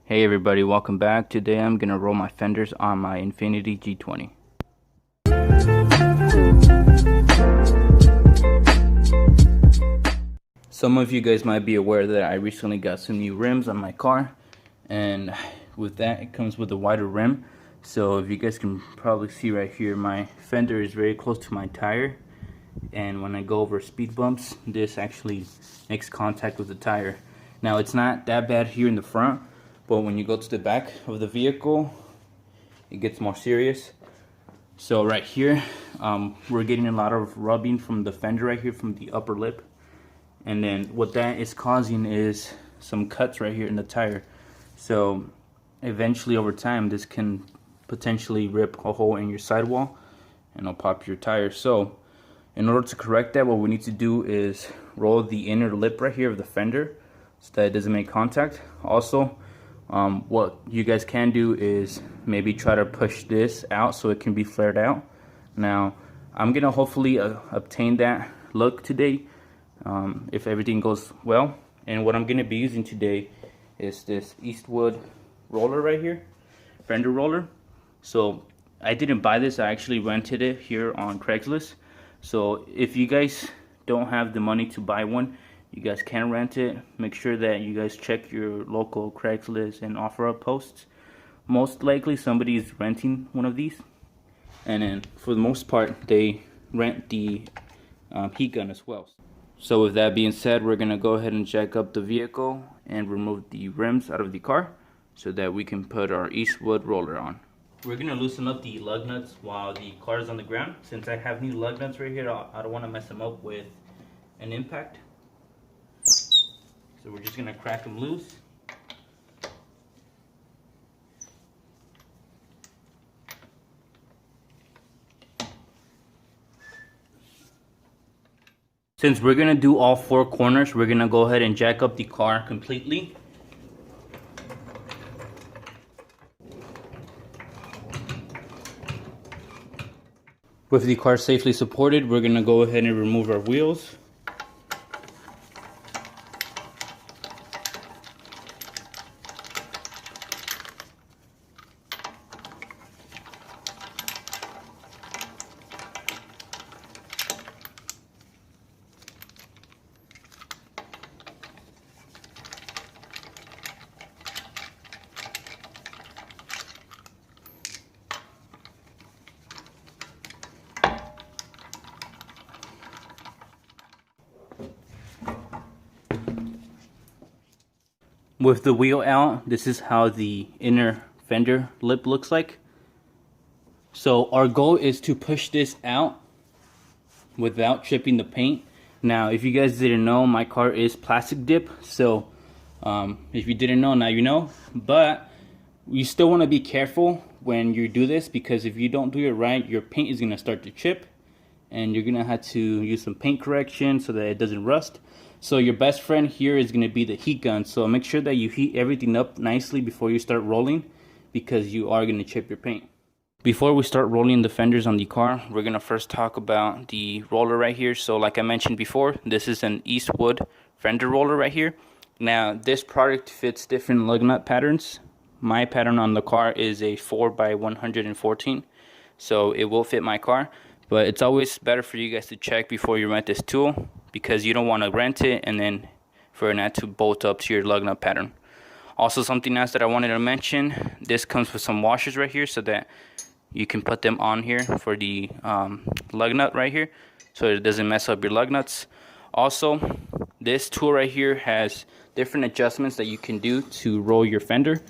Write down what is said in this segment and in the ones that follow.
Hey everybody, welcome back. Today I'm gonna roll my fenders on my Infinity G20. Some of you guys might be aware that I recently got some new rims on my car, and with that it comes with a wider rim. So if you guys can probably see right here, my fender is very close to my tire, and when I go over speed bumps, this actually makes contact with the tire. Now it's not that bad here in the front, but when you go to the back of the vehicle, it gets more serious. So right here, we're getting a lot of rubbing from the fender right here, from the upper lip. And then what that is causing is some cuts right here in the tire. So eventually over time, this can potentially rip a hole in your sidewall and it'll pop your tire. So in order to correct that, what we need to do is roll the inner lip right here of the fender so that it doesn't make contact. Also, what you guys can do is maybe try to push this out so it can be flared out. Now I'm gonna hopefully obtain that look today, if everything goes well. And what I'm gonna be using today is this Eastwood roller right here, fender roller. So I didn't buy this, I actually rented it here on Craigslist. So if you guys don't have the money to buy one, you guys can rent it. Make sure that you guys check your local Craigslist and OfferUp posts. Most likely somebody is renting one of these, and then for the most part they rent the heat gun as well. So with that being said, we're gonna go ahead and jack up the vehicle and remove the rims out of the car so that we can put our Eastwood roller on. We're gonna loosen up the lug nuts while the car is on the ground. Since I have new lug nuts right here, I don't want to mess them up with an impact. So we're just gonna crack them loose. Since we're gonna do all four corners, we're gonna go ahead and jack up the car completely. With the car safely supported, we're gonna go ahead and remove our wheels. With the wheel out, this is how the inner fender lip looks like. So our goal is to push this out without chipping the paint. Now, if you guys didn't know, my car is plastic dip. So if you didn't know, now you know. But you still want to be careful when you do this, because if you don't do it right, your paint is going to start to chip. And you're going to have to use some paint correction so that it doesn't rust. So your best friend here is going to be the heat gun. So make sure that you heat everything up nicely before you start rolling, because you are going to chip your paint. Before we start rolling the fenders on the car, we're going to first talk about the roller right here. So like I mentioned before, this is an Eastwood fender roller right here. Now this product fits different lug nut patterns. My pattern on the car is a 4x114, so it will fit my car. But it's always better for you guys to check before you rent this tool, because you don't want to rent it and then for it not to bolt up to your lug nut pattern. Also, something else that I wanted to mention, this comes with some washers right here so that you can put them on here for the lug nut right here, so it doesn't mess up your lug nuts. Also, this tool right here has different adjustments that you can do to roll your fender.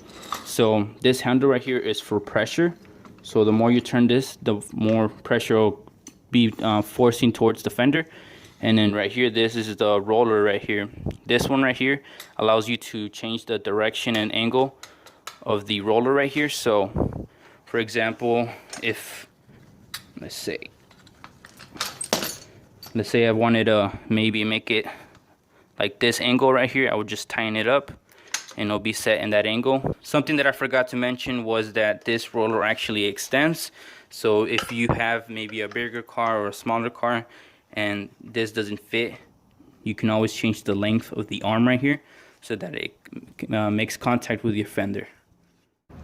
So this handle right here is for pressure. So the more you turn this, the more pressure will be forcing towards the fender. And then right here, this is the roller right here. This one right here allows you to change the direction and angle of the roller right here. So for example, if let's say I wanted to maybe make it like this angle right here, I would just tighten it up and it'll be set in that angle. Something that I forgot to mention was that this roller actually extends. So if you have maybe a bigger car or a smaller car and this doesn't fit, you can always change the length of the arm right here. so that it makes contact with your fender.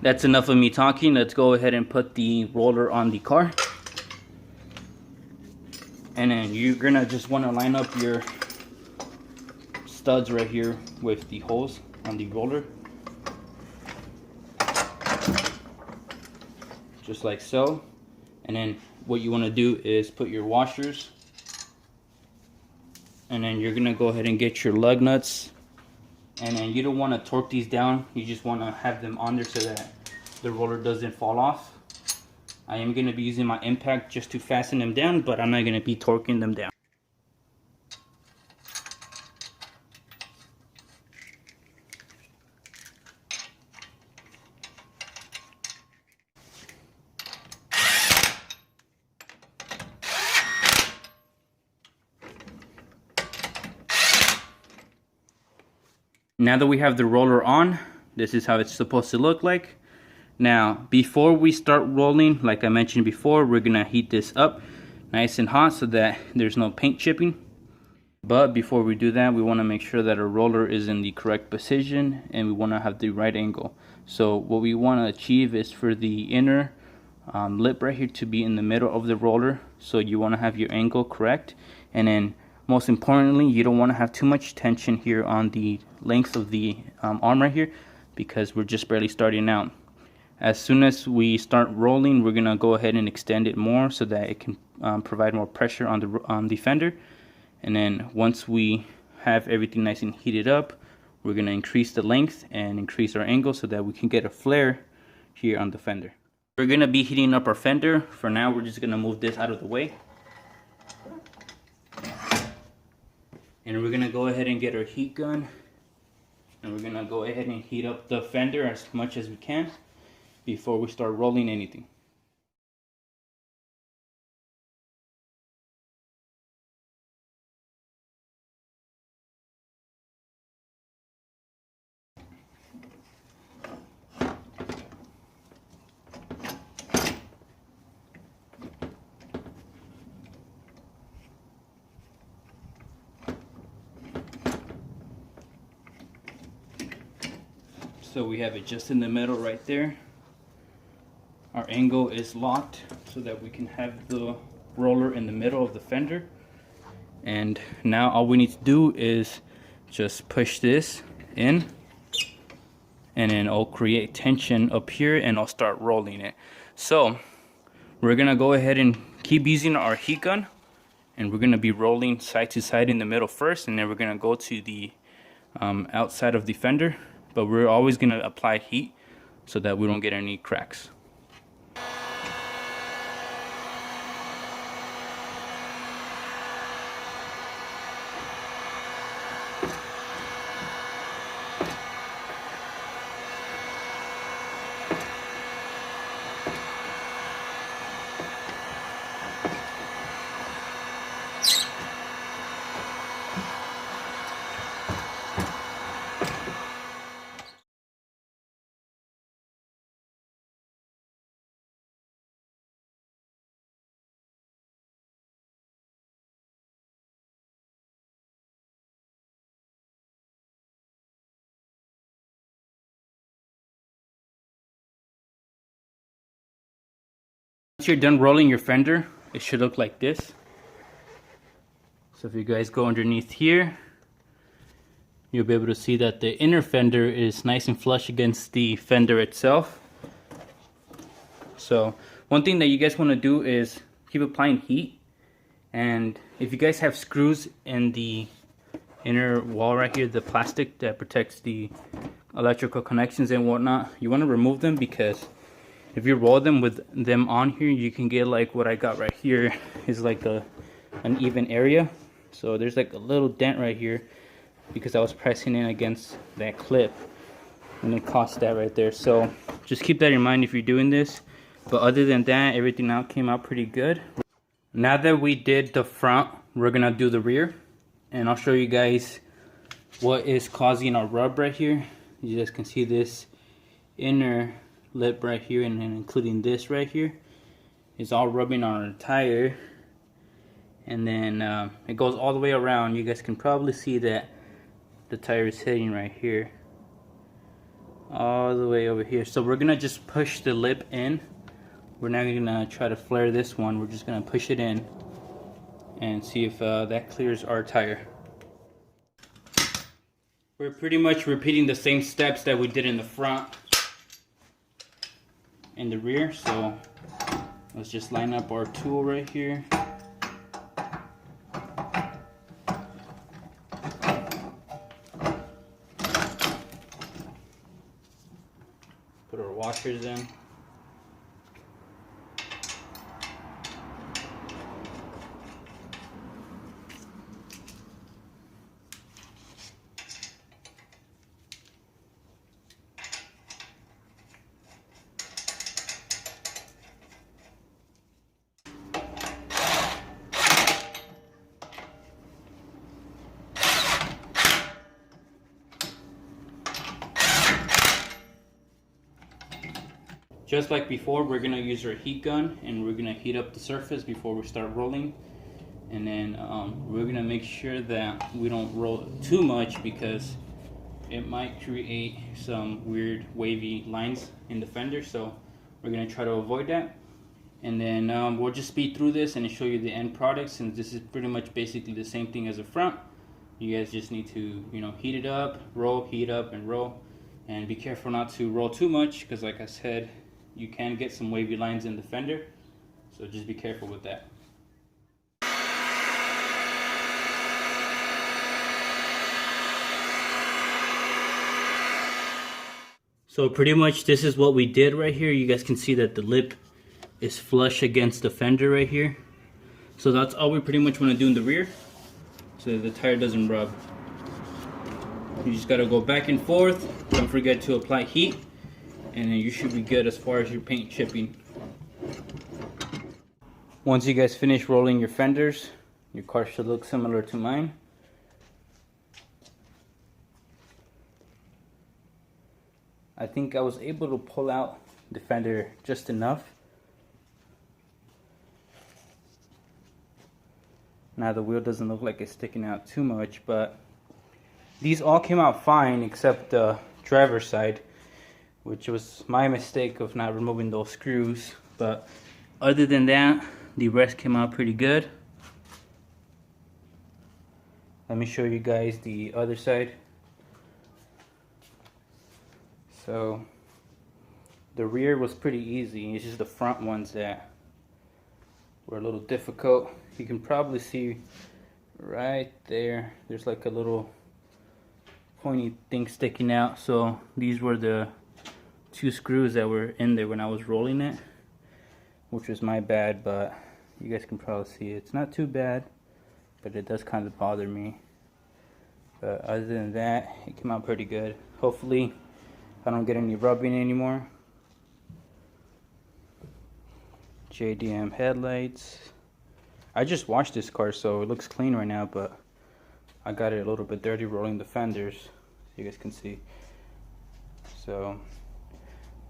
That's enough of me talking. Let's go ahead and put the roller on the car. And then you're gonna just want to line up your studs right here with the holes on the roller, just like so. And then what you want to do is put your washers, and then you're gonna go ahead and get your lug nuts. And then you don't want to torque these down, you just want to have them on there so that the roller doesn't fall off. I am going to be using my impact just to fasten them down, but I'm not going to be torquing them down. Now that we have the roller on, this is how it's supposed to look like. Now, before we start rolling, like I mentioned before, we're gonna heat this up nice and hot so that there's no paint chipping. But before we do that, we want to make sure that our roller is in the correct position and we want to have the right angle. So what we want to achieve is for the inner lip right here to be in the middle of the roller. So you want to have your angle correct, and then most importantly, you don't want to have too much tension here on the length of the arm right here, because we're just barely starting out. As soon as we start rolling, we're gonna go ahead and extend it more so that it can provide more pressure on the fender. And then once we have everything nice and heated up, we're gonna increase the length and increase our angle so that we can get a flare here on the fender. We're gonna be heating up our fender. For now, we're just gonna move this out of the way. And we're gonna go ahead and get our heat gun, and we're gonna go ahead and heat up the fender as much as we can before we start rolling anything. So we have it just in the middle right there. Our angle is locked so that we can have the roller in the middle of the fender. And now all we need to do is just push this in, and then I'll create tension up here and I'll start rolling it. So we're gonna go ahead and keep using our heat gun, and we're gonna be rolling side to side in the middle first, and then we're gonna go to the outside of the fender. But we're always gonna apply heat so that we don't get any cracks. Once you're done rolling your fender, it should look like this. So if you guys go underneath here, you'll be able to see that the inner fender is nice and flush against the fender itself. So one thing that you guys want to do is keep applying heat, and if you guys have screws in the inner wall right here, the plastic that protects the electrical connections and whatnot, you want to remove them, because if you roll them with them on here, you can get like what I got right here is like an uneven area. So there's like a little dent right here because I was pressing in against that clip, and it caused that right there. So just keep that in mind if you're doing this. But other than that, everything now came out pretty good. Now that we did the front, we're gonna do the rear, and I'll show you guys what is causing our rub right here. You guys can see this inner lip right here, and then including this right here is all rubbing on our tire, and then it goes all the way around. You guys can probably see that the tire is hitting right here, all the way over here. So we're gonna just push the lip in. We're not gonna try to flare this one. We're just gonna push it in and see if that clears our tire. We're pretty much repeating the same steps that we did in the front and the rear. So let's just line up our tool right here. Put our washers in. Just like before, we're gonna use our heat gun and we're gonna heat up the surface before we start rolling. And then we're gonna make sure that we don't roll too much because it might create some weird wavy lines in the fender. So we're gonna try to avoid that. And then we'll just speed through this and show you the end product, since this is pretty much basically the same thing as the front. You guys just need to, heat it up, roll, heat up, and roll. And be careful not to roll too much because, like I said, you can get some wavy lines in the fender, so just be careful with that. So pretty much this is what we did right here. You guys can see that the lip is flush against the fender right here. So that's all we pretty much want to do in the rear, so that the tire doesn't rub. You just got to go back and forth. Don't forget to apply heat, and then you should be good as far as your paint chipping. Once you guys finish rolling your fenders, your car should look similar to mine. I think I was able to pull out the fender just enough. Now the wheel doesn't look like it's sticking out too much, but these all came out fine except the driver's side, which was my mistake of not removing those screws. But other than that, the rest came out pretty good. Let me show you guys the other side. So the rear was pretty easy. It's just the front ones that were a little difficult. You can probably see right there, there's like a little pointy thing sticking out. So these were the 2 screws that were in there when I was rolling it, which was my bad, but you guys can probably see it's not too bad, but it does kind of bother me. But other than that, it came out pretty good. Hopefully I don't get any rubbing anymore. JDM headlights. I just washed this car, so it looks clean right now, but I got it a little bit dirty rolling the fenders, so you guys can see. So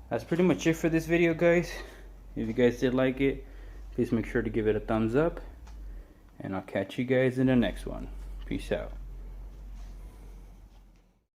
that's pretty much it for this video, guys. If you guys did like it, please make sure to give it a thumbs up, and I'll catch you guys in the next one. Peace out.